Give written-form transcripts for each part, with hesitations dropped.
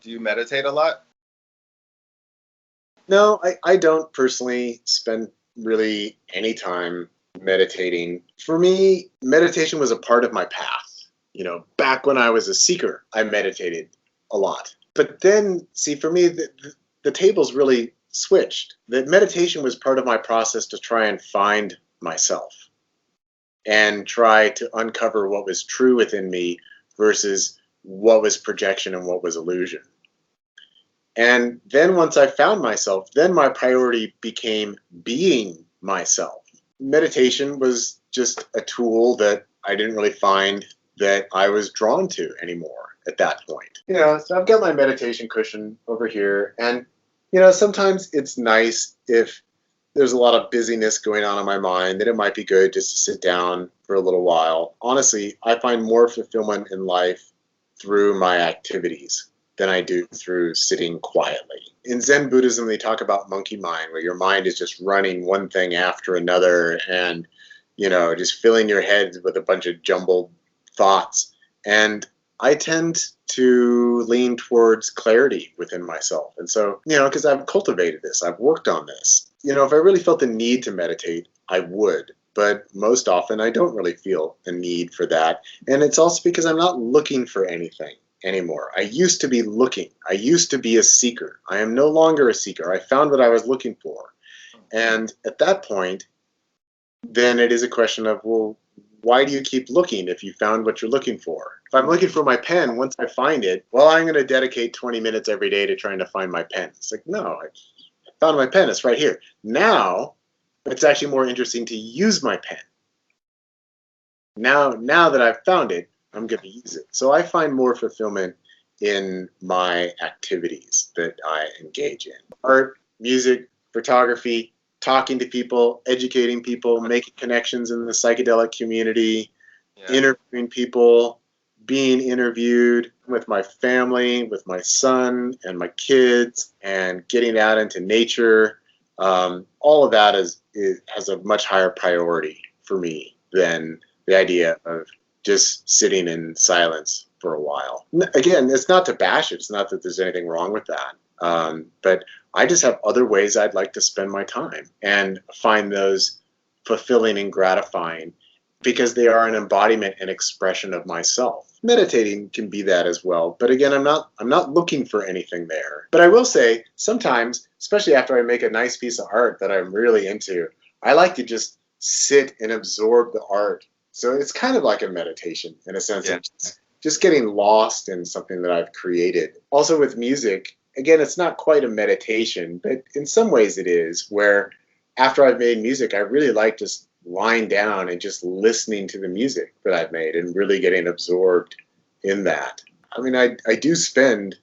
Do you meditate a lot? No, I don't personally spend really any time meditating. For me, meditation was a part of my path. Back when I was a seeker, I meditated a lot. But then, see, for me, the tables really switched. The meditation was part of my process to try and find myself and try to uncover what was true within me versus what was projection and what was illusion. And then once I found myself, then my priority became being myself. Meditation was just a tool that I didn't really find that I was drawn to anymore at that point. So I've got my meditation cushion over here, and sometimes it's nice if there's a lot of busyness going on in my mind, that it might be good just to sit down for a little while. Honestly, I find more fulfillment in life through my activities than I do through sitting quietly. In Zen Buddhism, they talk about monkey mind, where your mind is just running one thing after another and, just filling your head with a bunch of jumbled thoughts. And I tend to lean towards clarity within myself. And so, because I've cultivated this, I've worked on this. If I really felt the need to meditate, I would. But most often, I don't really feel the need for that. And it's also because I'm not looking for anything anymore. I used to be looking. I used to be a seeker. I am no longer a seeker. I found what I was looking for. And at that point, then it is a question of, well, why do you keep looking if you found what you're looking for? If I'm looking for my pen, once I find it, well, I'm going to dedicate 20 minutes every day to trying to find my pen. It's like, no, I found my pen. It's right here. Now, it's actually more interesting to use my pen. Now that I've found it, I'm going to use it. So I find more fulfillment in my activities that I engage in. Art, music, photography, talking to people, educating people, making connections in the psychedelic community, interviewing people, being interviewed with my family, with my son and my kids, and getting out into nature. All of that has a much higher priority for me than the idea of just sitting in silence for a while. Again, it's not to bash it. It's not that there's anything wrong with that. But I just have other ways I'd like to spend my time and find those fulfilling and gratifying because they are an embodiment and expression of myself. Meditating can be that as well. But again, I'm not looking for anything there. But I will say sometimes, especially after I make a nice piece of art that I'm really into, I like to just sit and absorb the art. So it's kind of like a meditation in a sense of just getting lost in something that I've created. Also with music, again, it's not quite a meditation, but in some ways it is, where after I've made music, I really like just lying down and just listening to the music that I've made and really getting absorbed in that. I mean, I do spend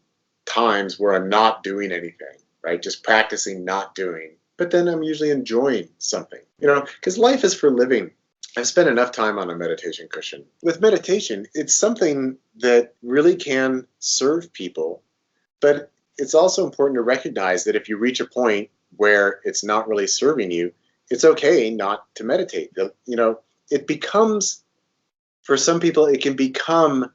times where I'm not doing anything, right? Just practicing not doing. But then I'm usually enjoying something, because life is for living. I've spent enough time on a meditation cushion. With meditation, it's something that really can serve people, but it's also important to recognize that if you reach a point where it's not really serving you, it's okay not to meditate. It becomes, for some people, it can become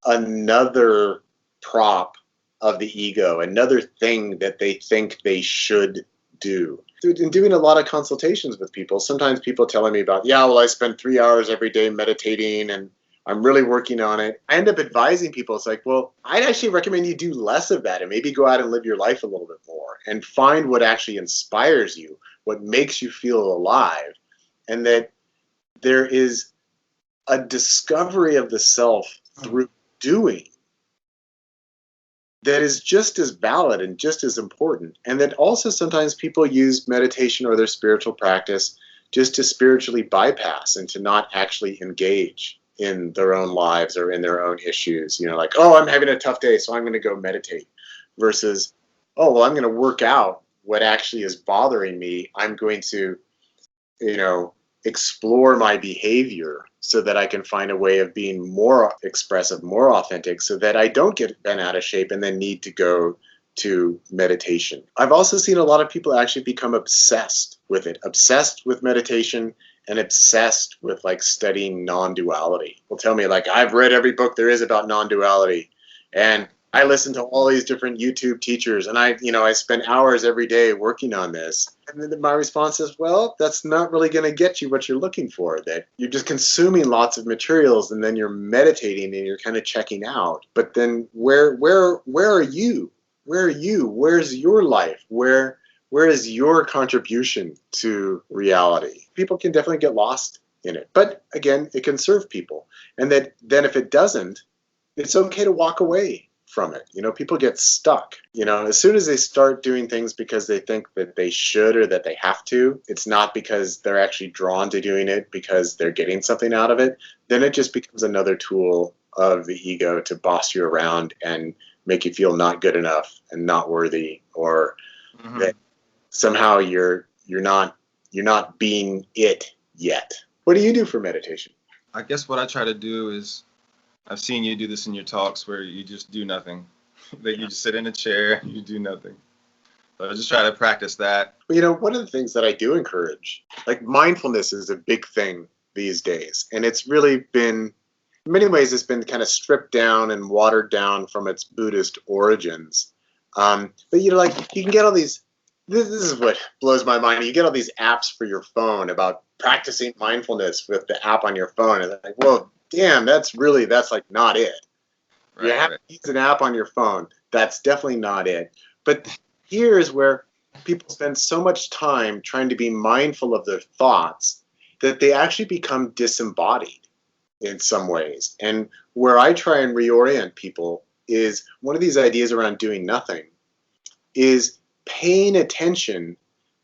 another prop of the ego, another thing that they think they should do. In doing a lot of consultations with people, sometimes people telling me about, I spend 3 hours every day meditating and I'm really working on it. I end up advising people. It's like, well, I'd actually recommend you do less of that and maybe go out and live your life a little bit more and find what actually inspires you, what makes you feel alive, and that there is a discovery of the self through doing that is just as valid and just as important. And that also sometimes people use meditation or their spiritual practice just to spiritually bypass and to not actually engage in their own lives or in their own issues. Like, I'm having a tough day, so I'm going to go meditate. Versus, I'm going to work out what actually is bothering me. I'm going to, explore my behavior so that I can find a way of being more expressive, more authentic, so that I don't get bent out of shape and then need to go to meditation. I've also seen a lot of people actually become obsessed with it, obsessed with meditation and obsessed with studying non-duality. Will tell me I've read every book there is about non-duality and I listen to all these different YouTube teachers, and I spend hours every day working on this. And then my response is, well, that's not really going to get you what you're looking for. That you're just consuming lots of materials, and then you're meditating, and you're kind of checking out. But then where are you? Where are you? Where's your life? Where is your contribution to reality? People can definitely get lost in it, but again, it can serve people. And that then if it doesn't, it's okay to walk away from it. People get stuck. As soon as they start doing things because they think that they should or that they have to, it's not because they're actually drawn to doing it because they're getting something out of it, then it just becomes another tool of the ego to boss you around and make you feel not good enough and not worthy, or that somehow you're not being it yet. What do you do for meditation? I guess what I try to do is, I've seen you do this in your talks where you just do nothing. That you just sit in a chair and you do nothing. So I just try to practice that. Well, one of the things that I do encourage, like mindfulness is a big thing these days. And it's really been, in many ways, it's been kind of stripped down and watered down from its Buddhist origins. But you can get all these, this is what blows my mind. You get all these apps for your phone about practicing mindfulness with the app on your phone. And like, well, damn, that's like not it. Right, you have to use an app on your phone. That's definitely not it. But here's where people spend so much time trying to be mindful of their thoughts that they actually become disembodied in some ways. And where I try and reorient people is one of these ideas around doing nothing is paying attention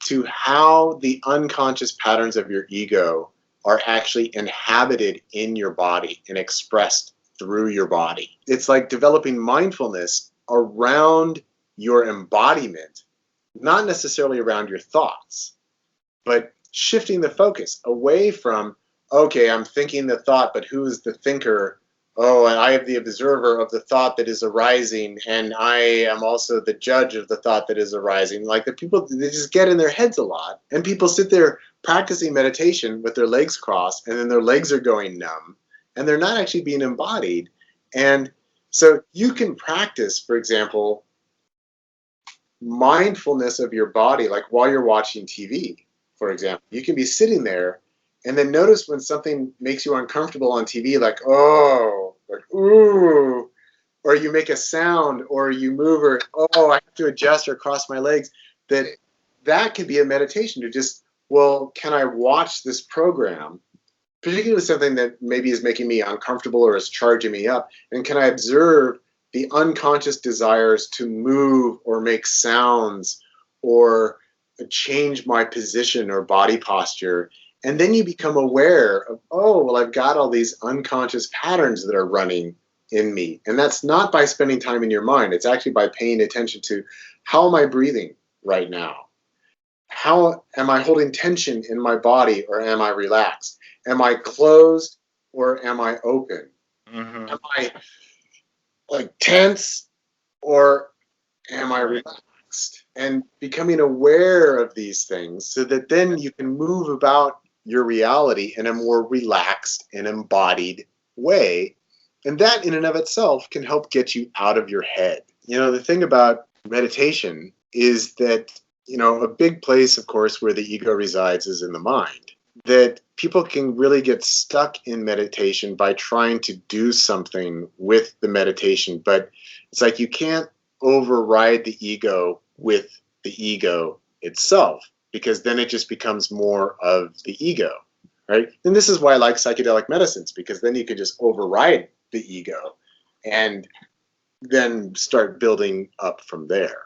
to how the unconscious patterns of your ego are actually inhabited in your body and expressed through your body. It's like developing mindfulness around your embodiment, not necessarily around your thoughts, but shifting the focus away from, okay, I'm thinking the thought, but who is the thinker? Oh, and I am the observer of the thought that is arising, and I am also the judge of the thought that is arising. Like the people, they just get in their heads a lot, and people sit there practicing meditation with their legs crossed, and then their legs are going numb, and they're not actually being embodied. And so you can practice, for example, mindfulness of your body, like while you're watching TV, for example. You can be sitting there and then notice when something makes you uncomfortable on TV, like, oh, like, ooh, or you make a sound, or you move, or, oh, I have to adjust or cross my legs, that could be a meditation to just, well, can I watch this program, particularly something that maybe is making me uncomfortable or is charging me up, and can I observe the unconscious desires to move or make sounds or change my position or body posture. And then you become aware of, oh, well, I've got all these unconscious patterns that are running in me. And that's not by spending time in your mind. It's actually by paying attention to, how am I breathing right now? How am I holding tension in my body, or am I relaxed? Am I closed or am I open? Mm-hmm. Am I like tense or am I relaxed? And becoming aware of these things so that then you can move about your reality in a more relaxed and embodied way. And that in and of itself can help get you out of your head. The thing about meditation is that, a big place, of course, where the ego resides is in the mind. That people can really get stuck in meditation by trying to do something with the meditation. But it's like you can't override the ego with the ego itself, because then it just becomes more of the ego, right? And this is why I like psychedelic medicines, because then you can just override the ego and then start building up from there.